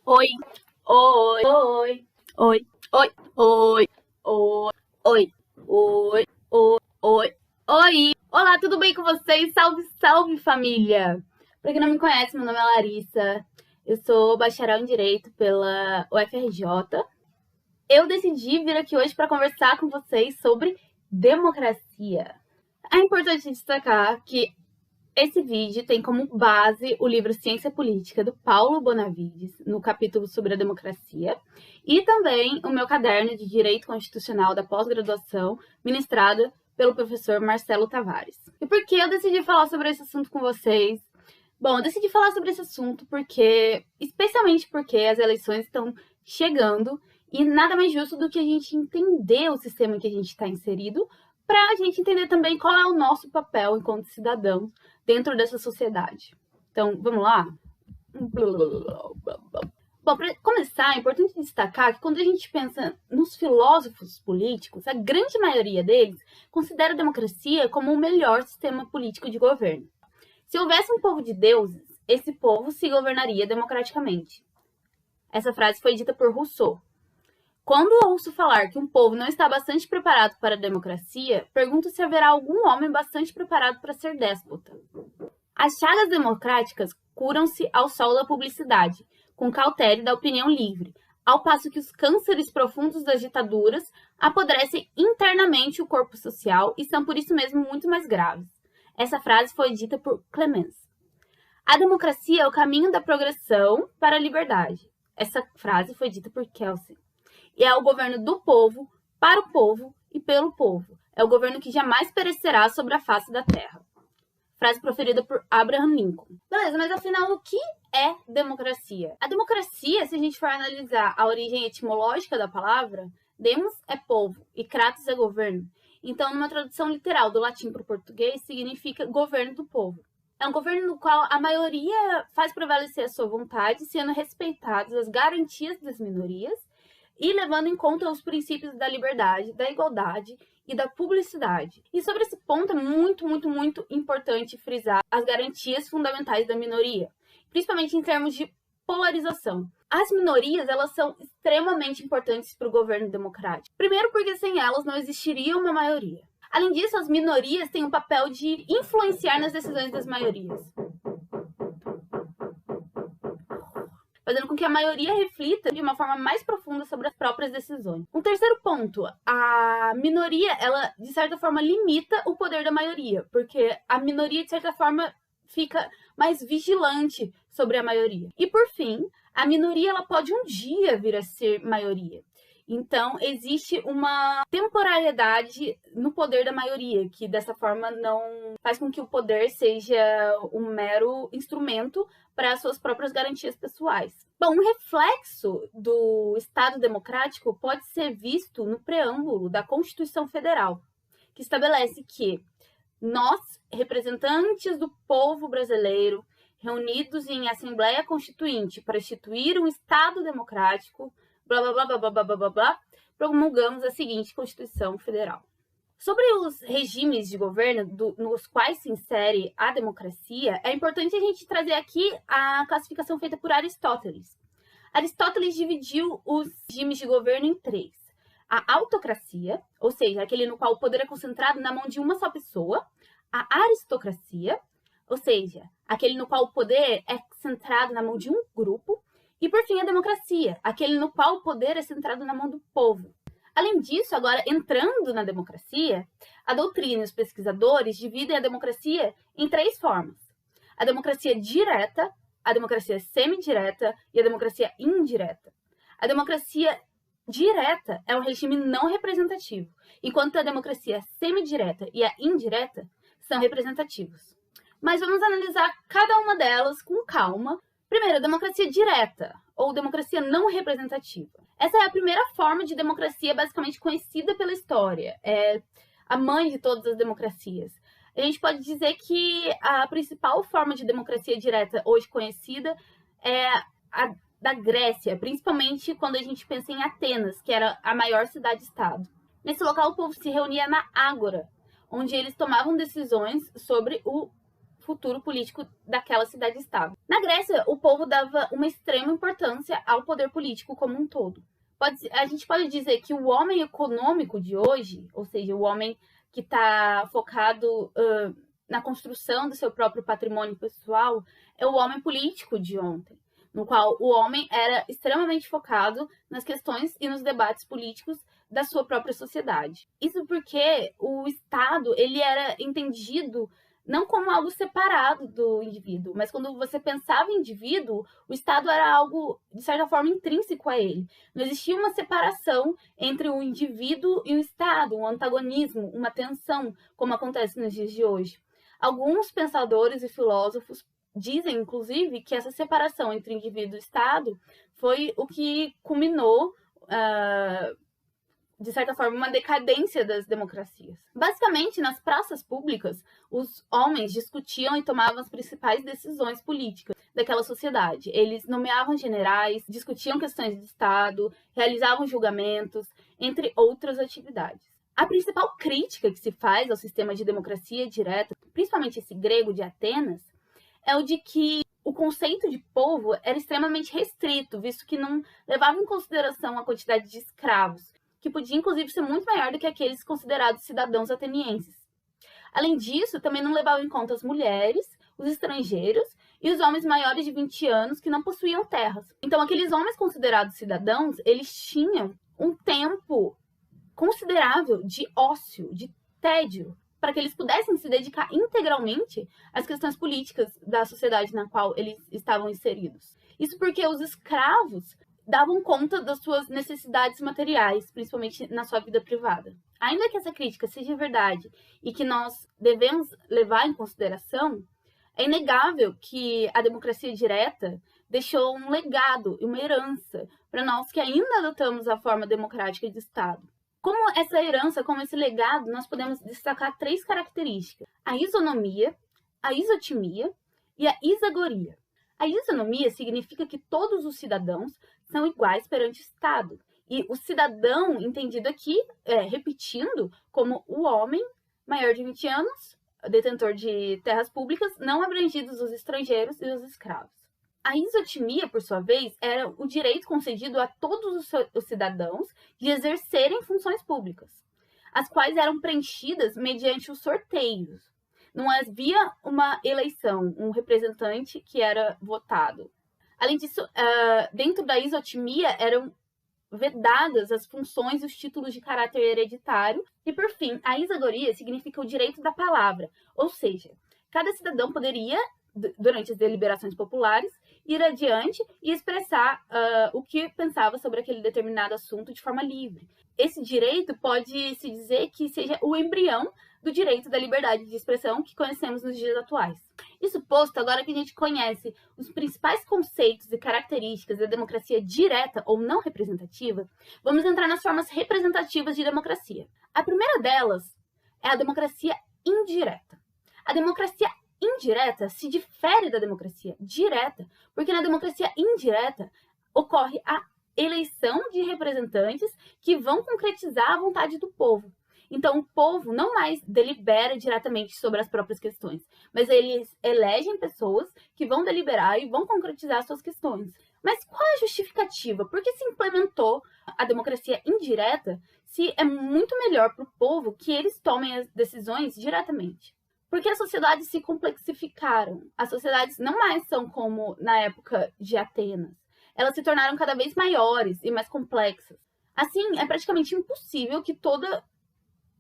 Oi, oi, oi, oi, oi, oi, oi, oi, oi, oi, oi, oi. Olá, tudo bem com vocês? Salve, salve, família! Pra quem não me conhece, meu nome é Larissa. Eu sou bacharel em Direito pela UFRJ. Eu decidi vir aqui hoje para conversar com vocês sobre democracia. É importante destacar que esse vídeo tem como base o livro Ciência Política, do Paulo Bonavides, no capítulo sobre a democracia, e também o meu caderno de Direito Constitucional da pós-graduação, ministrado pelo professor Marcelo Tavares. E por que eu decidi falar sobre esse assunto com vocês? Bom, eu decidi falar sobre esse assunto especialmente porque as eleições estão chegando e nada mais justo do que a gente entender o sistema em que a gente está inserido para a gente entender também qual é o nosso papel enquanto cidadãos dentro dessa sociedade. Então, vamos lá? Bom, para começar, é importante destacar que quando a gente pensa nos filósofos políticos, a grande maioria deles considera a democracia como o melhor sistema político de governo. Se houvesse um povo de deuses, esse povo se governaria democraticamente. Essa frase foi dita por Rousseau. Quando ouço falar que um povo não está bastante preparado para a democracia, pergunto se haverá algum homem bastante preparado para ser déspota. As chagas democráticas curam-se ao sol da publicidade, com cautério da opinião livre, ao passo que os cânceres profundos das ditaduras apodrecem internamente o corpo social e são por isso mesmo muito mais graves. Essa frase foi dita por Clemens. A democracia é o caminho da progressão para a liberdade. Essa frase foi dita por Kelsen. E é o governo do povo, para o povo e pelo povo. É o governo que jamais perecerá sobre a face da terra. Frase proferida por Abraham Lincoln. Beleza, mas afinal, o que é democracia? A democracia, se a gente for analisar a origem etimológica da palavra, demos é povo e kratos é governo. Então, numa tradução literal do latim para o português, significa governo do povo. É um governo no qual a maioria faz prevalecer a sua vontade, sendo respeitadas as garantias das minorias e levando em conta os princípios da liberdade, da igualdade e da publicidade. E sobre esse ponto é muito importante frisar as garantias fundamentais da minoria, principalmente em termos de polarização. As minorias, elas são extremamente importantes para o governo democrático. Primeiro porque sem elas não existiria uma maioria. Além disso, as minorias têm o papel de influenciar nas decisões das maiorias, fazendo com que a maioria reflita de uma forma mais profunda sobre as próprias decisões. Um terceiro ponto, a minoria, ela de certa forma limita o poder da maioria, porque a minoria de certa forma fica mais vigilante sobre a maioria. E por fim, a minoria ela pode um dia vir a ser maioria. Então, existe uma temporariedade no poder da maioria, que dessa forma não faz com que o poder seja um mero instrumento para as suas próprias garantias pessoais. Bom, um reflexo do Estado democrático pode ser visto no preâmbulo da Constituição Federal, que estabelece que nós, representantes do povo brasileiro, reunidos em Assembleia Constituinte para instituir um Estado democrático, promulgamos a seguinte Constituição Federal. Sobre os regimes de governo nos quais se insere a democracia, é importante a gente trazer aqui a classificação feita por Aristóteles. Aristóteles dividiu os regimes de governo em três. A autocracia, ou seja, aquele no qual o poder é concentrado na mão de uma só pessoa. A aristocracia, ou seja, aquele no qual o poder é centrado na mão de um grupo. E, por fim, a democracia, aquele no qual o poder é centrado na mão do povo. Além disso, agora, entrando na democracia, a doutrina e os pesquisadores dividem a democracia em três formas. A democracia direta, a democracia semidireta e a democracia indireta. A democracia direta é um regime não representativo, enquanto a democracia semidireta e a indireta são representativos. Mas vamos analisar cada uma delas com calma. Primeiro, a democracia direta, ou democracia não representativa. Essa é a primeira forma de democracia basicamente conhecida pela história. É a mãe de todas as democracias. A gente pode dizer que a principal forma de democracia direta hoje conhecida é a da Grécia, principalmente quando a gente pensa em Atenas, que era a maior cidade-estado. Nesse local, o povo se reunia na Ágora, onde eles tomavam decisões sobre o futuro político daquela cidade-estado. Na Grécia, o povo dava uma extrema importância ao poder político como um todo. A gente pode dizer que o homem econômico de hoje, ou seja, o homem que está focado na construção do seu próprio patrimônio pessoal, é o homem político de ontem, no qual o homem era extremamente focado nas questões e nos debates políticos da sua própria sociedade. Isso porque o Estado ele era entendido não como algo separado do indivíduo, mas quando você pensava em indivíduo, o Estado era algo, de certa forma, intrínseco a ele. Não existia uma separação entre o indivíduo e o Estado, um antagonismo, uma tensão, como acontece nos dias de hoje. Alguns pensadores e filósofos dizem, inclusive, que essa separação entre indivíduo e Estado foi o que culminou, de certa forma, uma decadência das democracias. Basicamente, nas praças públicas, os homens discutiam e tomavam as principais decisões políticas daquela sociedade. Eles nomeavam generais, discutiam questões de Estado, realizavam julgamentos, entre outras atividades. A principal crítica que se faz ao sistema de democracia direta, principalmente esse grego de Atenas, é o de que o conceito de povo era extremamente restrito, visto que não levava em consideração a quantidade de escravos, que podia inclusive ser muito maior do que aqueles considerados cidadãos atenienses. Além disso, também não levava em conta as mulheres, os estrangeiros e os homens maiores de 20 anos que não possuíam terras. Então, aqueles homens considerados cidadãos, eles tinham um tempo considerável de ócio, de tédio, para que eles pudessem se dedicar integralmente às questões políticas da sociedade na qual eles estavam inseridos. Isso porque os escravos davam conta das suas necessidades materiais, principalmente na sua vida privada. Ainda que essa crítica seja verdade e que nós devemos levar em consideração, é inegável que a democracia direta deixou um legado e uma herança para nós que ainda adotamos a forma democrática de Estado. Como essa herança, como esse legado, nós podemos destacar 3 características: a isonomia, a isotimia e a isagoria. A isonomia significa que todos os cidadãos são iguais perante o Estado. E o cidadão, entendido aqui, repetindo, como o homem maior de 20 anos, detentor de terras públicas, não abrangidos os estrangeiros e os escravos. A isotimia, por sua vez, era o direito concedido a todos os cidadãos de exercerem funções públicas, as quais eram preenchidas mediante os sorteios. Não havia uma eleição, um representante que era votado. Além disso, dentro da isotimia eram vedadas as funções e os títulos de caráter hereditário. E, por fim, a isagoria significa o direito da palavra, ou seja, cada cidadão poderia, durante as deliberações populares, ir adiante e expressar o que pensava sobre aquele determinado assunto de forma livre. Esse direito pode-se dizer que seja o embrião do direito da liberdade de expressão que conhecemos nos dias atuais. Isso posto, agora que a gente conhece os principais conceitos e características da democracia direta ou não representativa, vamos entrar nas formas representativas de democracia. A primeira delas é a democracia indireta. A democracia indireta se difere da democracia direta, porque na democracia indireta ocorre a eleição de representantes que vão concretizar a vontade do povo. Então, o povo não mais delibera diretamente sobre as próprias questões, mas eles elegem pessoas que vão deliberar e vão concretizar suas questões. Mas qual é a justificativa? Por que se implementou a democracia indireta se é muito melhor para o povo que eles tomem as decisões diretamente? Porque as sociedades se complexificaram. As sociedades não mais são como na época de Atenas. Elas se tornaram cada vez maiores e mais complexas. Assim, é praticamente impossível que toda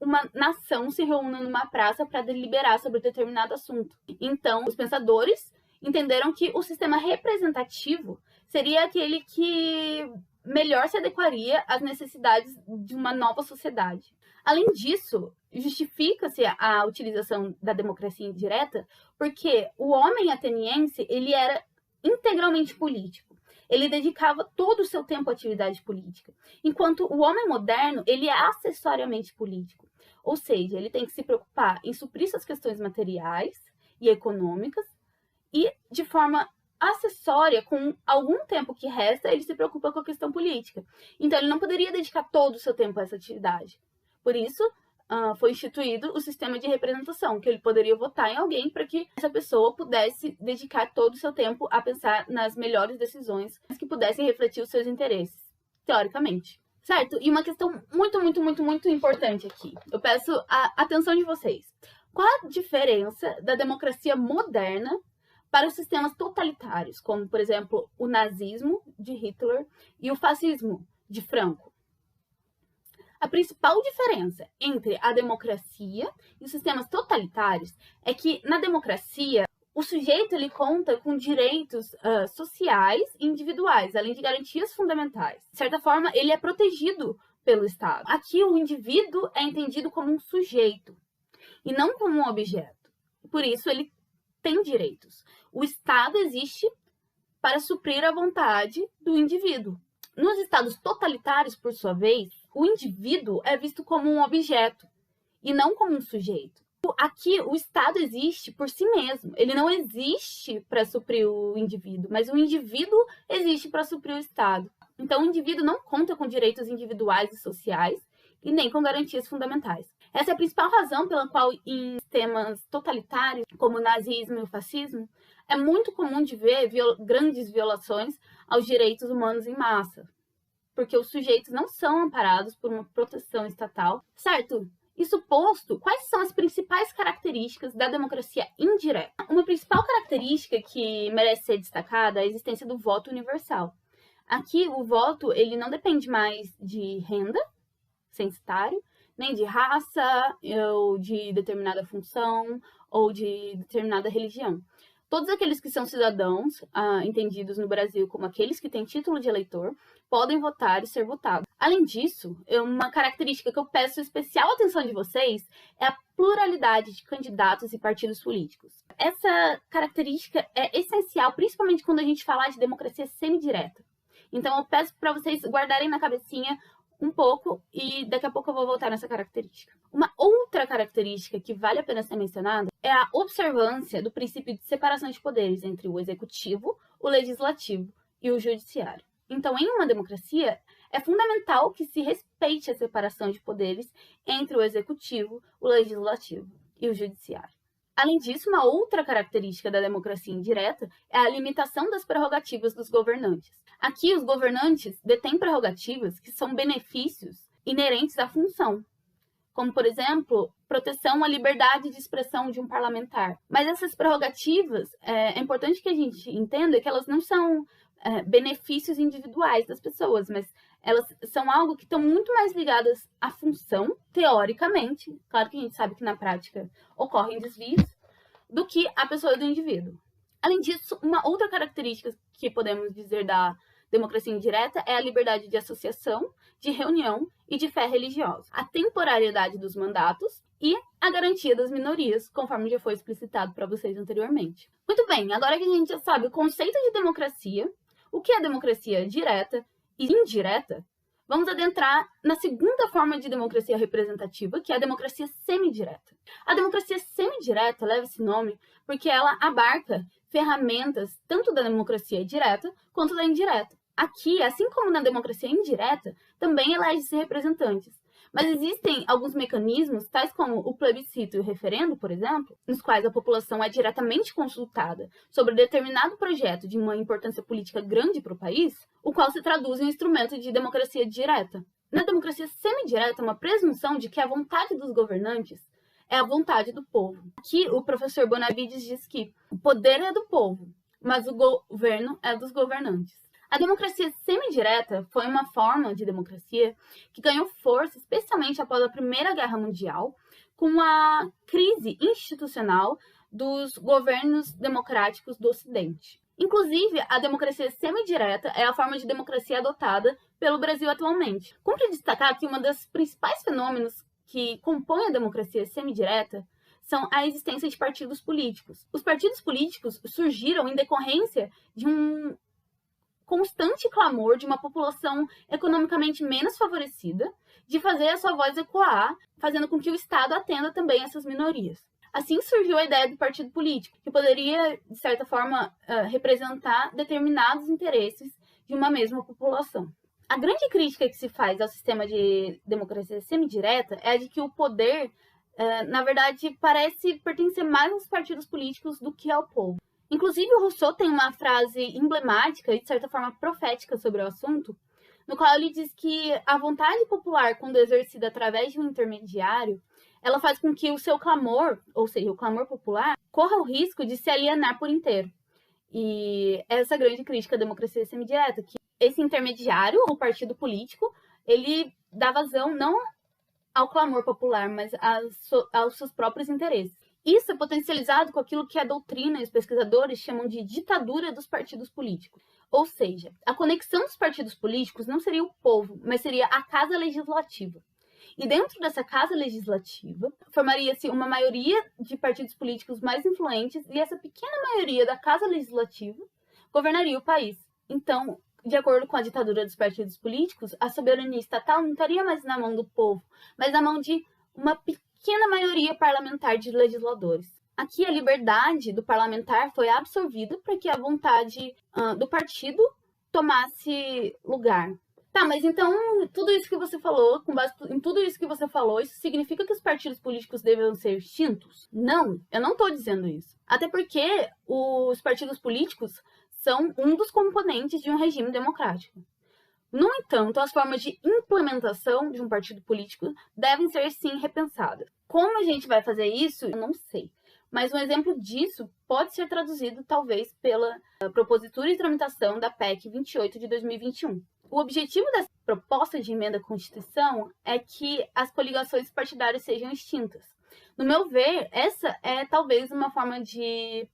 uma nação se reúna numa praça para deliberar sobre determinado assunto. Então, os pensadores entenderam que o sistema representativo seria aquele que melhor se adequaria às necessidades de uma nova sociedade. Além disso, justifica-se a utilização da democracia indireta porque o homem ateniense ele era integralmente político. Ele dedicava todo o seu tempo à atividade política, enquanto o homem moderno ele é acessoriamente político. Ou seja, ele tem que se preocupar em suprir suas questões materiais e econômicas e, de forma acessória, com algum tempo que resta, ele se preocupa com a questão política. Então, ele não poderia dedicar todo o seu tempo a essa atividade. Por isso, foi instituído o sistema de representação, que ele poderia votar em alguém para que essa pessoa pudesse dedicar todo o seu tempo a pensar nas melhores decisões que pudessem refletir os seus interesses, teoricamente. Certo? E uma questão muito importante aqui. Eu peço a atenção de vocês. Qual a diferença da democracia moderna para os sistemas totalitários, como, por exemplo, o nazismo de Hitler e o fascismo de Franco? A principal diferença entre a democracia e os sistemas totalitários é que, na democracia, o sujeito ele conta com direitos sociais e individuais, além de garantias fundamentais. De certa forma, ele é protegido pelo Estado. Aqui, o indivíduo é entendido como um sujeito e não como um objeto. Por isso, ele tem direitos. O Estado existe para suprir a vontade do indivíduo. Nos estados totalitários, por sua vez, o indivíduo é visto como um objeto e não como um sujeito. Aqui, o Estado existe por si mesmo. Ele não existe para suprir o indivíduo, mas o indivíduo existe para suprir o Estado. Então, o indivíduo não conta com direitos individuais e sociais e nem com garantias fundamentais. Essa é a principal razão pela qual, em sistemas totalitários, como o nazismo e o fascismo, é muito comum de ver grandes violações aos direitos humanos em massa, porque os sujeitos não são amparados por uma proteção estatal, certo? Isso posto, quais são as principais características da democracia indireta? Uma principal característica que merece ser destacada é a existência do voto universal. Aqui, o voto ele não depende mais de renda censitário, nem de raça, ou de determinada função, ou de determinada religião. Todos aqueles que são cidadãos, entendidos no Brasil como aqueles que têm título de eleitor, podem votar e ser votados. Além disso, uma característica que eu peço especial atenção de vocês é a pluralidade de candidatos e partidos políticos. Essa característica é essencial, principalmente quando a gente falar de democracia semidireta. Então, eu peço para vocês guardarem na cabecinha um pouco e daqui a pouco eu vou voltar nessa característica. Uma outra característica que vale a pena ser mencionada é a observância do princípio de separação de poderes entre o executivo, o legislativo e o judiciário. Então, em uma democracia, é fundamental que se respeite a separação de poderes entre o executivo, o legislativo e o judiciário. Além disso, uma outra característica da democracia indireta é a limitação das prerrogativas dos governantes. Aqui, os governantes detêm prerrogativas que são benefícios inerentes à função, como, por exemplo, proteção à liberdade de expressão de um parlamentar. Mas essas prerrogativas, é importante que a gente entenda que elas não são benefícios individuais das pessoas, mas elas são algo que estão muito mais ligadas à função, teoricamente, claro que a gente sabe que na prática ocorrem desvios, do que a pessoa do indivíduo. Além disso, uma outra característica que podemos dizer da democracia indireta é a liberdade de associação, de reunião e de fé religiosa, a temporariedade dos mandatos e a garantia das minorias, conforme já foi explicitado para vocês anteriormente. Muito bem, agora que a gente já sabe o conceito de democracia, o que é democracia direta e indireta, vamos adentrar na segunda forma de democracia representativa, que é a democracia semidireta. A democracia semidireta leva esse nome porque ela abarca ferramentas tanto da democracia direta quanto da indireta. Aqui, assim como na democracia indireta, também elege-se representantes. Mas existem alguns mecanismos, tais como o plebiscito e o referendo, por exemplo, nos quais a população é diretamente consultada sobre determinado projeto de uma importância política grande para o país, o qual se traduz em um instrumento de democracia direta. Na democracia semidireta, uma presunção de que a vontade dos governantes é a vontade do povo. Aqui, o professor Bonavides diz que o poder é do povo, mas o governo é dos governantes. A democracia semidireta foi uma forma de democracia que ganhou força, especialmente após a Primeira Guerra Mundial, com a crise institucional dos governos democráticos do Ocidente. Inclusive, a democracia semidireta é a forma de democracia adotada pelo Brasil atualmente. Cumpre destacar que uma das principais fenômenos que compõem a democracia semidireta são a existência de partidos políticos. Os partidos políticos surgiram em decorrência de um constante clamor de uma população economicamente menos favorecida de fazer a sua voz ecoar, fazendo com que o Estado atenda também essas minorias. Assim surgiu a ideia do partido político, que poderia, de certa forma, representar determinados interesses de uma mesma população. A grande crítica que se faz ao sistema de democracia semidireta é a de que o poder, na verdade, parece pertencer mais aos partidos políticos do que ao povo. Inclusive, o Rousseau tem uma frase emblemática e, de certa forma, profética sobre o assunto, no qual ele diz que a vontade popular, quando exercida através de um intermediário, ela faz com que o seu clamor, ou seja, o clamor popular, corra o risco de se alienar por inteiro. E essa grande crítica à democracia semidireta, que esse intermediário, o partido político, ele dá vazão não ao clamor popular, mas aos seus próprios interesses. Isso é potencializado com aquilo que a doutrina e os pesquisadores chamam de ditadura dos partidos políticos. Ou seja, a conexão dos partidos políticos não seria o povo, mas seria a casa legislativa. E dentro dessa casa legislativa, formaria-se uma maioria de partidos políticos mais influentes e essa pequena maioria da casa legislativa governaria o país. Então, de acordo com a ditadura dos partidos políticos, a soberania estatal não estaria mais na mão do povo, mas na mão de uma pequena maioria parlamentar de legisladores. Aqui a liberdade do parlamentar foi absorvida para que a vontade do partido tomasse lugar. Tá, mas então tudo isso que você falou, com base em tudo isso que você falou, isso significa que os partidos políticos devem ser extintos? Não, eu não estou dizendo isso. Até porque os partidos políticos são um dos componentes de um regime democrático. No entanto, as formas de implementação de um partido político devem ser, sim, repensadas. Como a gente vai fazer isso, eu não sei. Mas um exemplo disso pode ser traduzido, talvez, pela propositura e tramitação da PEC 28 de 2021. O objetivo dessa proposta de emenda à Constituição é que as coligações partidárias sejam extintas. No meu ver, essa é talvez uma forma de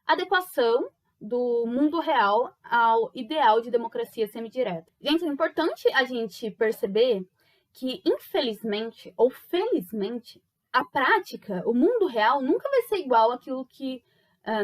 adequação do mundo real ao ideal de democracia semidireta. Gente, é importante a gente perceber que, infelizmente ou felizmente, a prática, o mundo real, nunca vai ser igual àquilo que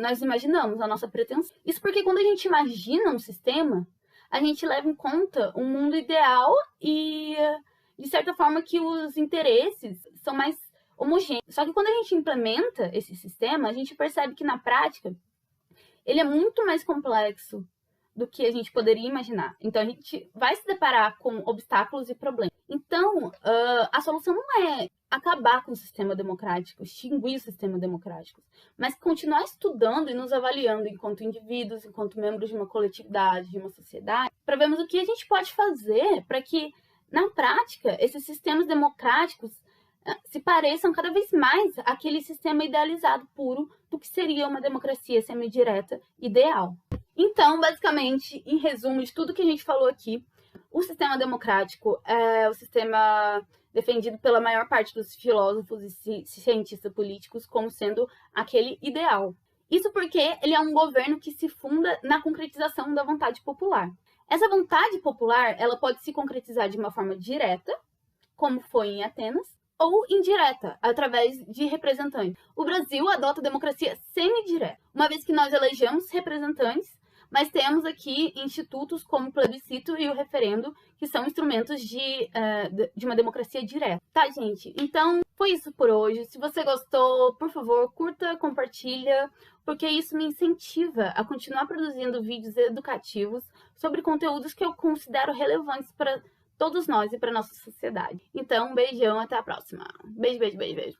nós imaginamos, a nossa pretensão. Isso porque quando a gente imagina um sistema, a gente leva em conta um mundo ideal e, de certa forma, que os interesses são mais homogêneos. Só que quando a gente implementa esse sistema, a gente percebe que, na prática, ele é muito mais complexo do que a gente poderia imaginar. Então, a gente vai se deparar com obstáculos e problemas. Então, a solução não é acabar com o sistema democrático, extinguir o sistema democrático, mas continuar estudando e nos avaliando enquanto indivíduos, enquanto membros de uma coletividade, de uma sociedade, para vermos o que a gente pode fazer para que, na prática, esses sistemas democráticos se pareçam cada vez mais àquele sistema idealizado puro do que seria uma democracia semidireta ideal. Então, basicamente, em resumo de tudo que a gente falou aqui, o sistema democrático é o sistema defendido pela maior parte dos filósofos e cientistas políticos como sendo aquele ideal. Isso porque ele é um governo que se funda na concretização da vontade popular. Essa vontade popular, ela pode se concretizar de uma forma direta, como foi em Atenas, ou indireta, através de representantes. O Brasil adota a democracia semidireta, uma vez que nós elegemos representantes, mas temos aqui institutos como o plebiscito e o referendo, que são instrumentos de uma democracia direta. Tá, gente? Então, foi isso por hoje. Se você gostou, por favor, curta, compartilha, porque isso me incentiva a continuar produzindo vídeos educativos sobre conteúdos que eu considero relevantes para todos nós e para nossa sociedade. Então, um beijão, até a próxima. Beijo, beijo, beijo, beijo.